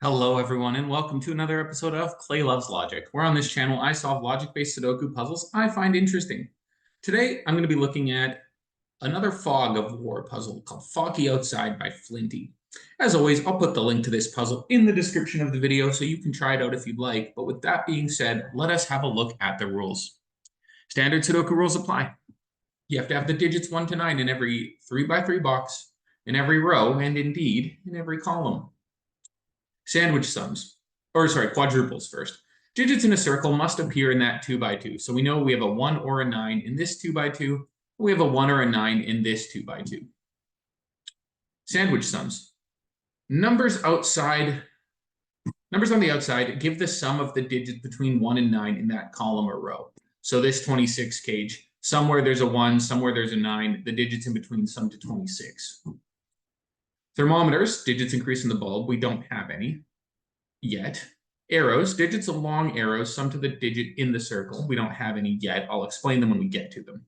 Hello, everyone, and welcome to another episode of Clay Loves Logic, where on this channel I solve logic-based Sudoku puzzles I find interesting. Today, I'm going to be looking at another Fog of War puzzle called Foggy Outside by Flinty. As always, I'll put the link to this puzzle in the description of the video so you can try it out if you'd like. But with that being said, let us have a look at the rules. Standard Sudoku rules apply. You have to have the digits 1 to 9 in every 3x3 box, in every row, and indeed, in every column. Sandwich sums, quadruples first. Digits in a circle must appear in that 2x2. So we know we have a 1 or a 9 in this 2x2. We have a 1 or a 9 in this 2x2. Sandwich sums. Numbers on the outside give the sum of the digits between 1 and 9 in that column or row. So this 26 cage, somewhere there's a 1, somewhere there's a 9. The digits in between sum to 26. Thermometers, digits increase in the bulb. We don't have any yet. Arrows, digits of long arrows, sum to the digit in the circle. We don't have any yet. I'll explain them when we get to them.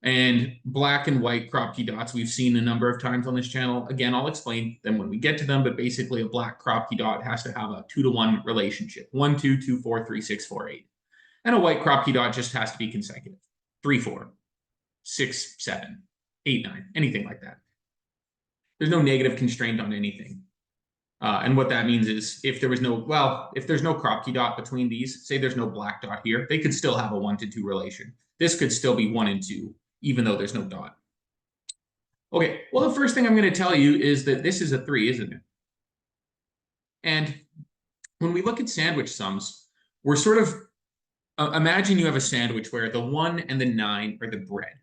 And black and white crop key dots we've seen a number of times on this channel. Again, I'll explain them when we get to them, but basically a black crop key dot has to have a 2-to-1 relationship. 1, 2, 2, 4, 3, 6, 4, 8. And a white crop key dot just has to be consecutive. 3, 4, 6, 7, 8, 9, anything like that. There's no negative constraint on anything. And what that means is if there's no crop key dot between these, say there's no black dot here, they could still have a 1 to 2 relation. This could still be 1 and 2, even though there's no dot. Okay, well, the first thing I'm going to tell you is that this is a 3, isn't it? And when we look at sandwich sums, we're sort of, imagine you have a sandwich where the 1 and the 9 are the bread.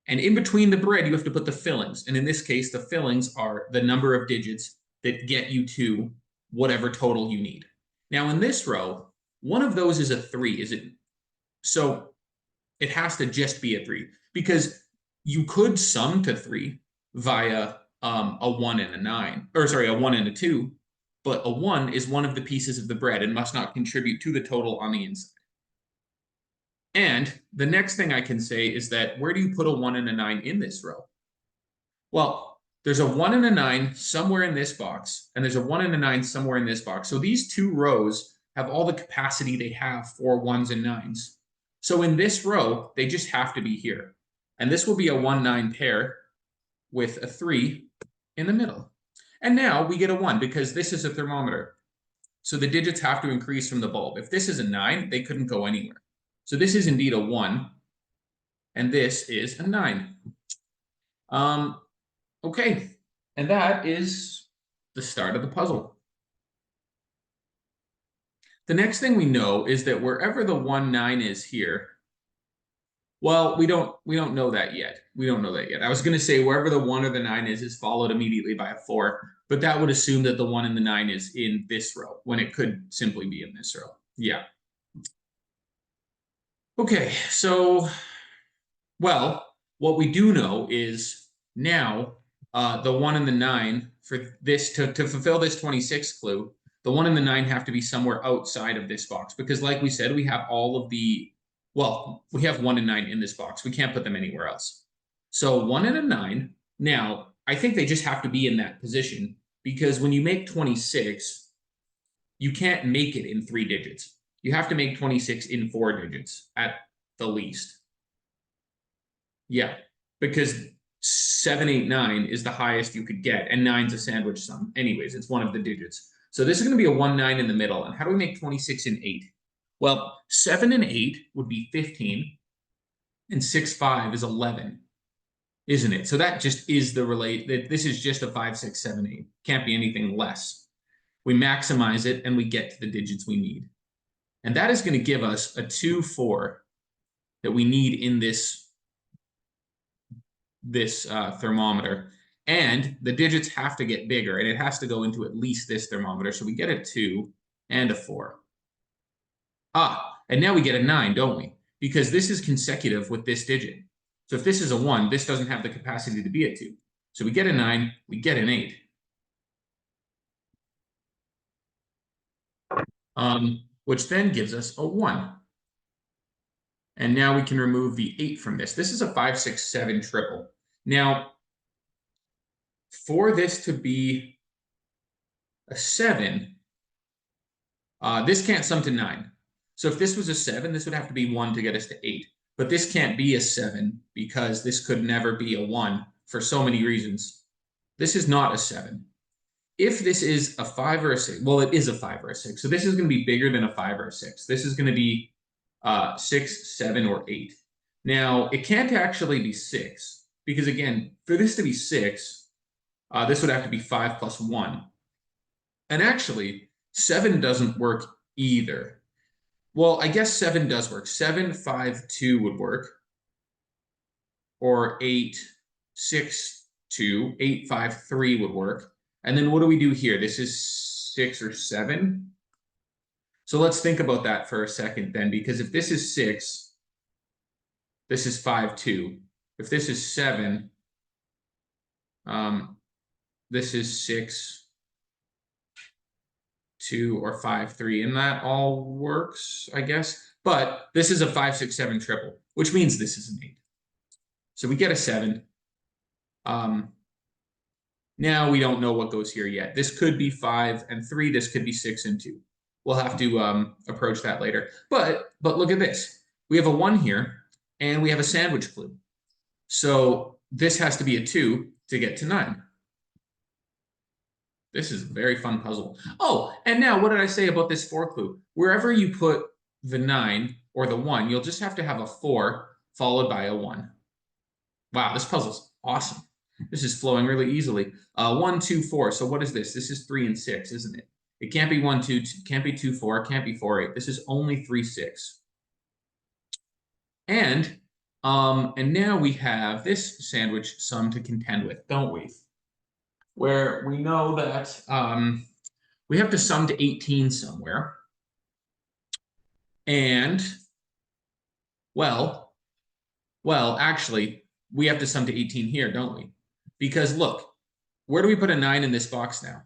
And in between the bread, you have to put the fillings. And in this case, the fillings are the number of digits that get you to whatever total you need. Now, in this row, one of those is a 3, is it? So it has to just be a 3, because you could sum to 3 via a 1 and a 9, or sorry, a 1 and a 2, but a 1 is one of the pieces of the bread and must not contribute to the total on the inside. And the next thing I can say is that where do you put a 1 and a 9 in this row? Well, there's a 1 and a 9 somewhere in this box, and there's a 1 and a 9 somewhere in this box. So these two rows have all the capacity they have for 1s and 9s. So in this row, they just have to be here. And this will be a 1-9 pair with a 3 in the middle. And now we get a 1 because this is a thermometer. So the digits have to increase from the bulb. If this is a 9, they couldn't go anywhere. So this is indeed a 1, and this is a 9. Okay, and that is the start of the puzzle. The next thing we know is that wherever the 1, 9 is here, well, we don't know that yet. We don't know that yet. I was going to say wherever the 1 or the 9 is followed immediately by a 4, but that would assume that the 1 and the 9 is in this row, when it could simply be in this row. Yeah. Okay, so, well, what we do know is now the 1 and the 9, for this to fulfill this 26 clue, the 1 and the 9 have to be somewhere outside of this box, because like we said, we have all of the, well, we have 1 and 9 in this box. We can't put them anywhere else. So 1 and a 9, now, I think they just have to be in that position, because when you make 26, you can't make it in 3 digits. You have to make 26 in 4 digits at the least. Yeah, because 7, 8, 9 is the highest you could get, and 9's a sandwich sum. Anyways, it's one of the digits. So this is going to be a 1, 9 in the middle. And how do we make 26 and 8? Well, 7 and 8 would be 15, and 6, 5 is 11, isn't it? So that just is the this is just a 5, 6, 7, 8. Can't be anything less. We maximize it, and we get to the digits we need. And that is going to give us a 2, 4 that we need in this thermometer. And the digits have to get bigger, and it has to go into at least this thermometer. So we get a 2 and a 4. And now we get a 9, don't we? Because this is consecutive with this digit. So if this is a 1, this doesn't have the capacity to be a 2. So we get a 9, we get an 8. Which then gives us a 1. And now we can remove the 8 from this. This is a 5, 6, 7 triple. Now, for this to be a 7, This can't sum to 9. So if this was a 7, this would have to be 1 to get us to 8. But this can't be a 7 because this could never be a 1 for so many reasons. This is not a 7. If this is a 5 or a 6, well, it is a 5 or a 6. So this is going to be bigger than a 5 or a 6. This is going to be 6, 7, or 8. Now, it can't actually be 6 because, again, for this to be 6, this would have to be 5 plus 1. And actually, 7 doesn't work either. Well, I guess 7 does work. 7, 5, 2 would work. Or 8, 6, 2. 8, 5, 3 would work. And then what do we do here? This is 6 or 7. So let's think about that for a second then, because if this is 6, this is 5, 2. If this is 7, this is 6, 2, or 5, 3. And that all works, I guess. But this is a 5, 6, 7 triple, which means this is an 8. So we get a 7. Now we don't know what goes here yet. This could be 5 and 3. This could be 6 and 2. We'll have to approach that later. But look at this. We have a 1 here, and we have a sandwich clue. So this has to be a 2 to get to 9. This is a very fun puzzle. Oh, and now what did I say about this 4 clue? Wherever you put the 9 or the 1, you'll just have to have a 4 followed by a 1. Wow, this puzzle's awesome. This is flowing really easily. 1, 2, 4. So what is this? This is 3 and 6, isn't it? It can't be 1, 2, can't be 2, 4, can't be 4, 8. This is only 3, 6. And now we have this sandwich sum to contend with, don't we? Where we know that we have to sum to 18 somewhere. And, well, actually, we have to sum to 18 here, don't we? Because look, where do we put a 9 in this box now?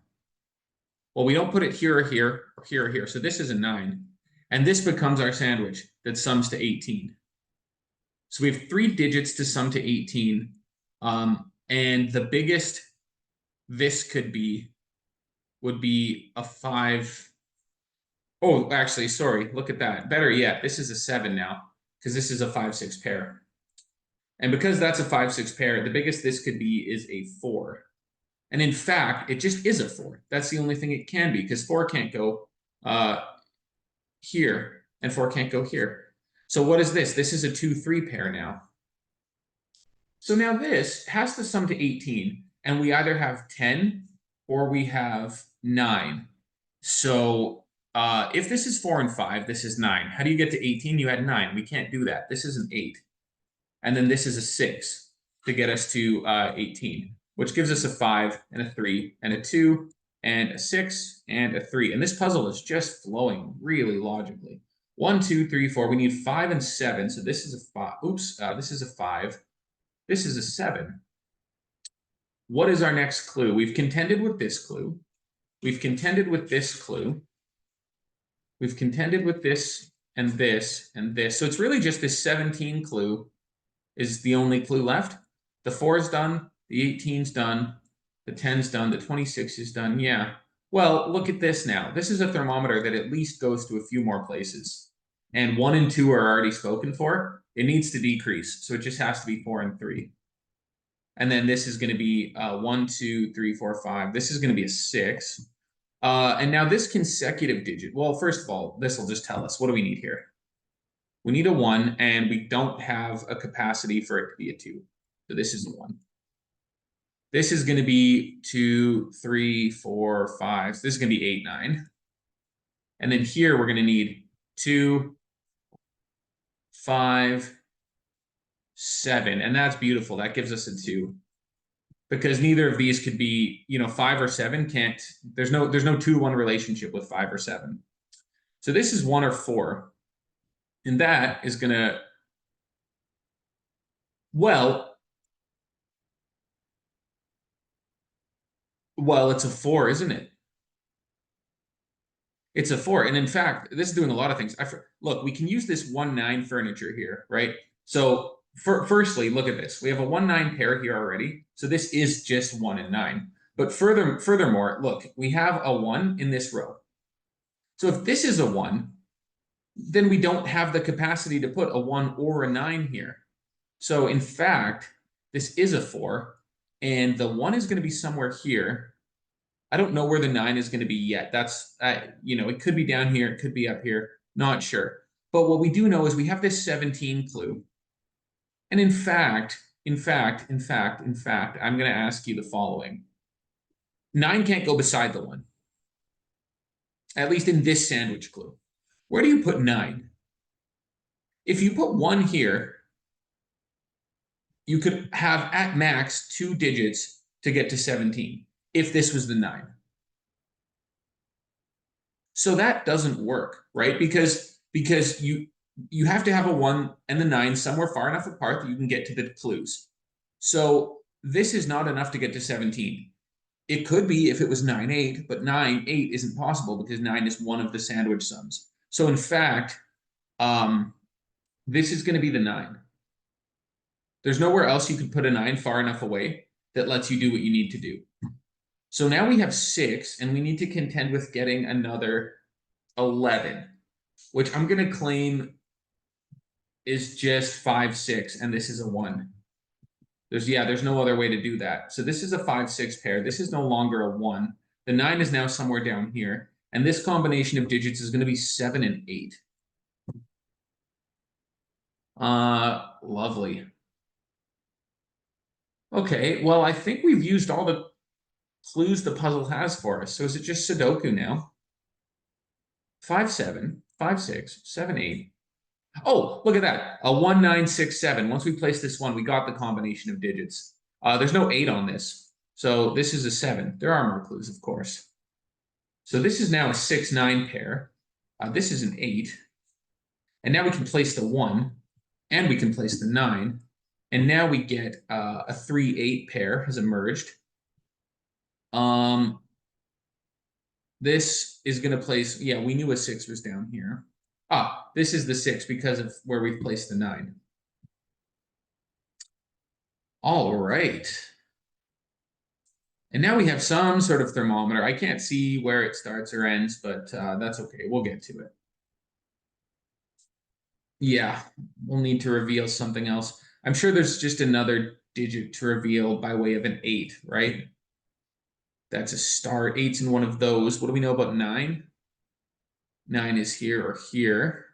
Well, we don't put it here or here or here or here. So this is a 9. And this becomes our sandwich that sums to 18. So we have 3 digits to sum to 18. And the biggest this could be would be a 5. Oh, actually, sorry. Look at that. Better yet, this is a 7 now because this is a 5, 6 pair. And because that's a 5, 6 pair, the biggest this could be is a 4. And in fact, it just is a 4. That's the only thing it can be because 4 can't go here and 4 can't go here. So what is this? This is a 2, 3 pair now. So now this has to sum to 18. And we either have 10 or we have 9. So if this is 4 and 5, this is 9. How do you get to 18? You had 9. We can't do that. This is an 8. And then this is a 6 to get us to 18, which gives us a 5 and a 3 and a 2 and a 6 and a 3. And this puzzle is just flowing really logically. 1, 2, 3, 4. We need 5 and 7. So this is a 5. Oops, this is a 5. This is a 7. What is our next clue? We've contended with this clue. We've contended with this clue. We've contended with this and this and this. So it's really just this 17 clue is the only clue left. The 4 is done. The 18's done. The 10's done. The 26 is done. Yeah. Well, look at this now. This is a thermometer that at least goes to a few more places. And 1 and 2 are already spoken for. It needs to decrease. So it just has to be 4 and 3. And then this is going to be 1, 2, 3, 4, 5. This is going to be a 6. And now this consecutive digit. Well, first of all, this will just tell us. What do we need here? We need a 1, and we don't have a capacity for it to be a 2. So this is a 1. This is going to be 2, 3, 4, 5. So this is going to be 8, 9. And then here we're going to need 2, 5, 7. And that's beautiful. That gives us a 2. Because neither of these could be, 5 or 7 can't. There's no 2-to-1 relationship with 5 or 7. So this is 1 or 4. And that is going to, well, it's a 4, isn't it? It's a 4. And in fact, this is doing a lot of things. Look, we can use this 1-9 furniture here, right? So firstly, look at this. We have a 1-9 pair here already. So this is just 1 and 9. But furthermore, look, we have a 1 in this row. So if this is a 1, then we don't have the capacity to put a 1 or a 9 here. So in fact, this is a 4, and the 1 is going to be somewhere here. I don't know where the 9 is going to be yet. That's, it could be down here, it could be up here, not sure. But what we do know is we have this 17 clue. And in fact, I'm going to ask you the following. 9 can't go beside the 1, at least in this sandwich clue. Where do you put 9? If you put 1 here, you could have at max 2 digits to get to 17 if this was the 9. So that doesn't work, right? Because you have to have a 1 and the 9 somewhere far enough apart that you can get to the clues. So this is not enough to get to 17. It could be if it was 9, 8, but 9, 8 isn't possible because 9 is one of the sandwich sums. So in fact, this is going to be the 9. There's nowhere else you could put a 9 far enough away that lets you do what you need to do. So now we have 6, and we need to contend with getting another 11, which I'm going to claim is just 5, 6, and this is a 1. There's no other way to do that. So this is a 5, 6 pair. This is no longer a 1. The 9 is now somewhere down here. And this combination of digits is going to be 7 and 8. Lovely. Okay, well, I think we've used all the clues the puzzle has for us. So is it just Sudoku now? 5, 7, 5, 6, 7, 8. Oh, look at that. A 1, 9, 6, 7. Once we place this 1, we got the combination of digits. There's no 8 on this. So this is a 7. There are more clues, of course. So this is now a 6, 9 pair. This is an 8. And now we can place the 1. And we can place the 9. And now we get a 3, 8 pair has emerged. This is going to place, yeah, we knew a 6 was down here. This is the 6 because of where we've placed the 9. All right. And now we have some sort of thermometer. I can't see where it starts or ends, but that's okay. We'll get to it. Yeah, we'll need to reveal something else. I'm sure there's just another digit to reveal by way of an 8, right? That's a star. 8's in one of those. What do we know about 9? 9 is here or here.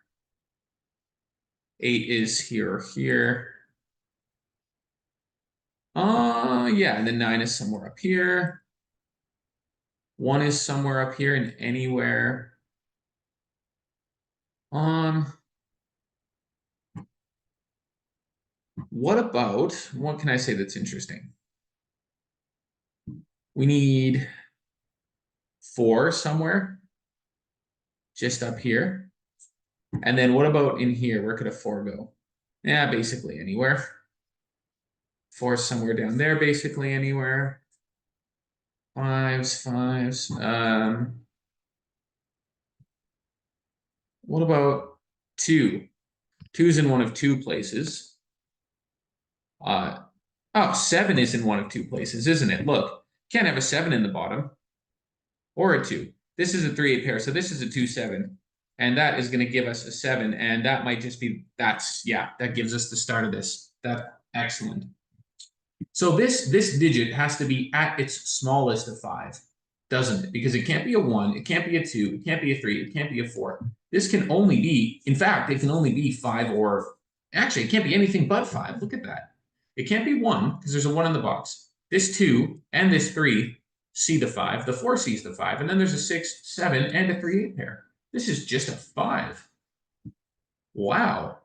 8 is here or here. Yeah, and then 9 is somewhere up here. 1 is somewhere up here and anywhere. What can I say that's interesting? We need 4 somewhere, just up here. And then what about in here? Where could a 4 go? Yeah, basically anywhere. 4 somewhere down there, basically anywhere. 5s. What about 2? 2's in one of 2 places. 7 is in one of 2 places, isn't it? Look, can't have a 7 in the bottom or a 2. This is a 3, 8 pair, so this is a 2, 7. And that is going to give us a 7, and that might just be, that gives us the start of this. Excellent. So this digit has to be at its smallest of 5, doesn't it? Because it can't be a 1, it can't be a 2, it can't be a 3, it can't be a 4. This can only be, in fact, it can only be 5 or, actually, it can't be anything but 5. Look at that. It can't be 1 because there's a 1 in the box. This 2 and this 3 see the 5. The 4 sees the 5. And then there's a 6, 7, and a 3, 8 pair. This is just a 5. Wow.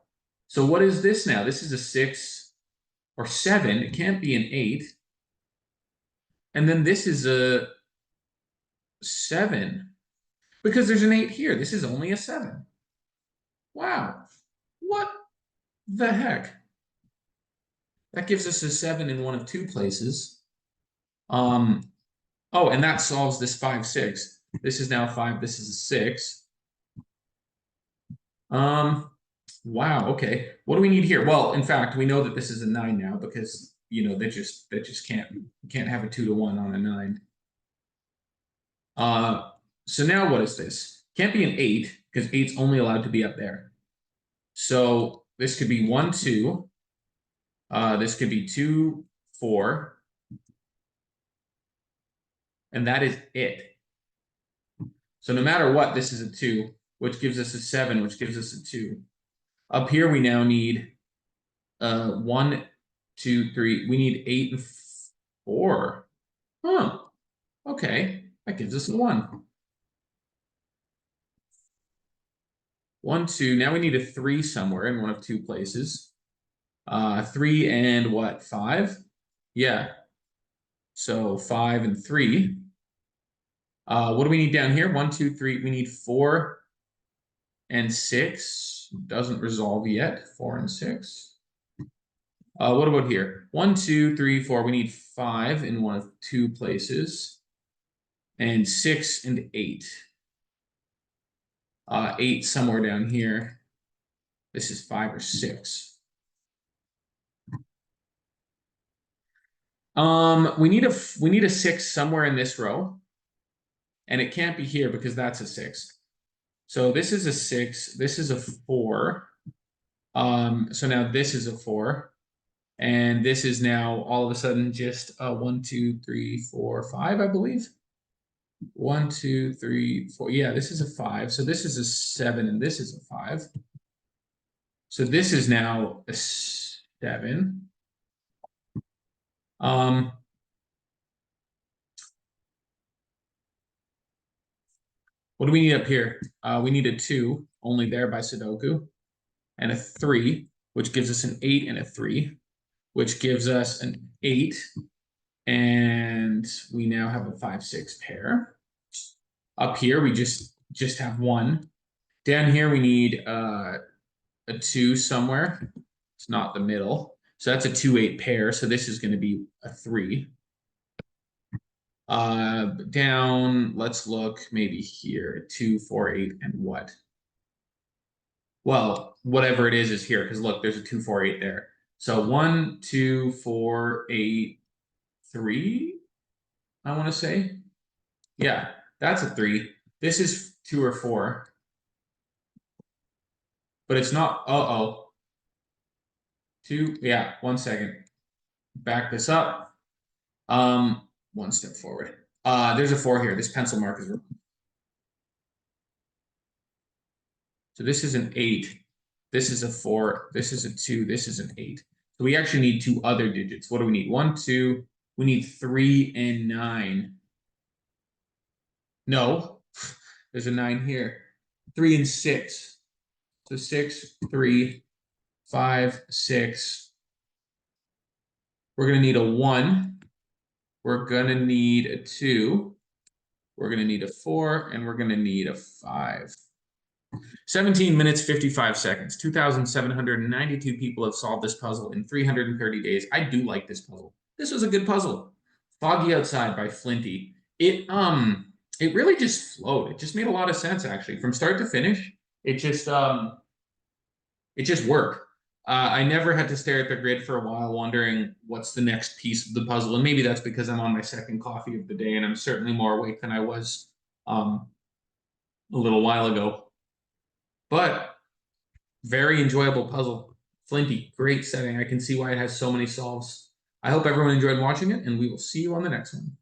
So what is this now? This is a 6 or 7. It can't be an 8. And then this is a 7. Because there's an 8 here. This is only a 7. Wow. What the heck? That gives us a 7 in one of 2 places. Oh, and that solves this 5, 6. This is now 5. This is a 6. Wow. Okay. What do we need here? Well, in fact, we know that this is a 9 now because, they just can't have a 2 to 1 on a 9. So now what is this? Can't be an 8 because 8's only allowed to be up there. So this could be 1, 2. This could be 2, 4. And that is it. So no matter what, this is a 2, which gives us a 7, which gives us a 2. Up here, we now need 1, 2, 3. We need 8 and 4. Huh. Okay. That gives us a 1. 1, 2. Now we need a 3 somewhere in one of 2 places. 3 and what? 5? Yeah. So 5 and 3. What do we need down here? 1, 2, 3. We need 4 and 6. Doesn't resolve yet. 4 and 6. What about here? 1, 2, 3, 4. We need 5 in one of 2 places. And 6 and 8. 8 somewhere down here. This is 5 or 6. We need a 6 somewhere in this row. And it can't be here because that's a 6. So this is a 6. This is a 4. So now this is a 4. And this is now all of a sudden just 1, 2, 3, 4, 5, I believe. 1, 2, 3, 4. Yeah, this is a 5. So this is a 7 and this is a 5. So this is now a 7. What do we need up here? We need a 2, only there by Sudoku, and a 3, which gives us an 8 and a 3, which gives us an 8, and we now have a 5, 6 pair. Up here, we just have 1. Down here, we need a 2 somewhere. It's not the middle. So that's a 2, 8 pair. So this is going to be a 3. Down, let's look maybe here. 2, 4, 8, and what? Well, whatever it is here, because look, there's a 2, 4, 8 there. So 1, 2, 4, 8, 3, I want to say. Yeah, that's a 3. This is 2 or 4. But it's not, 2, yeah, 1 second. Back this up. 1 step forward. There's a 4 here. This pencil mark is wrong. So this is an 8. This is a 4. This is a 2. This is an 8. So we actually need 2 other digits. What do we need? 1, 2. We need 3 and 9. No, there's a 9 here. 3 and 6. So 6, 3, 5, 6. We're going to need a 1. We're going to need a 2. We're going to need a 4. And we're going to need a 5. 17 minutes, 55 seconds. 2,792 people have solved this puzzle in 330 days. I do like this puzzle. This was a good puzzle. Foggy Outside by Flinty. It really just flowed. It just made a lot of sense, actually. From start to finish, it just worked. I never had to stare at the grid for a while wondering what's the next piece of the puzzle. And maybe that's because I'm on my second coffee of the day and I'm certainly more awake than I was a little while ago. But very enjoyable puzzle. Flinty, great setting. I can see why it has so many solves. I hope everyone enjoyed watching it, and we will see you on the next one.